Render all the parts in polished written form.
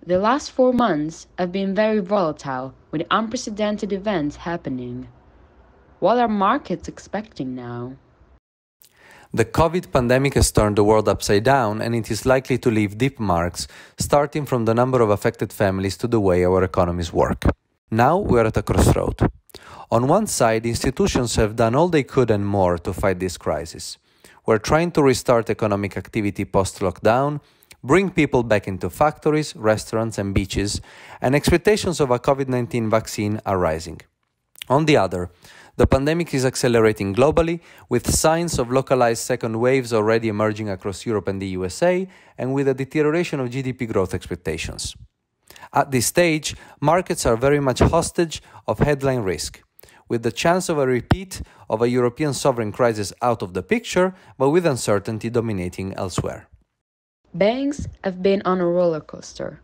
The last 4 months have been very volatile, with unprecedented events happening. What are markets expecting now? The COVID pandemic has turned the world upside down, and it is likely to leave deep marks, starting from the number of affected families to the way our economies work. Now we are at a crossroad. On one side, institutions have done all they could and more to fight this crisis. We're trying to restart economic activity post-lockdown, bring people back into factories, restaurants, and beaches, and expectations of a COVID-19 vaccine are rising. On the other, the pandemic is accelerating globally, with signs of localized second waves already emerging across Europe and the USA, and with a deterioration of GDP growth expectations. At this stage, markets are very much hostage of headline risk, with the chance of a repeat of a European sovereign crisis out of the picture, but with uncertainty dominating elsewhere. Banks have been on a roller coaster,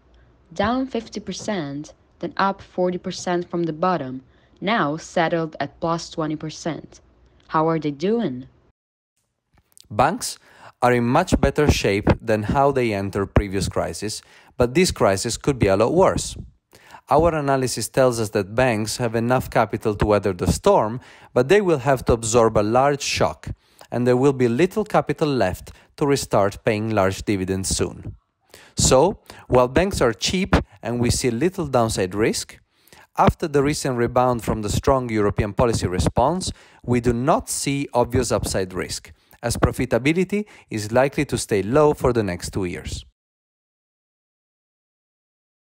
down 50%, then up 40% from the bottom, now settled at plus 20%. How are they doing? Banks are in much better shape than how they entered previous crises, but this crisis could be a lot worse. Our analysis tells us that banks have enough capital to weather the storm, but they will have to absorb a large shock, and there will be little capital left to restart paying large dividends soon. So, while banks are cheap and we see little downside risk, after the recent rebound from the strong European policy response, we do not see obvious upside risk, as profitability is likely to stay low for the next 2 years.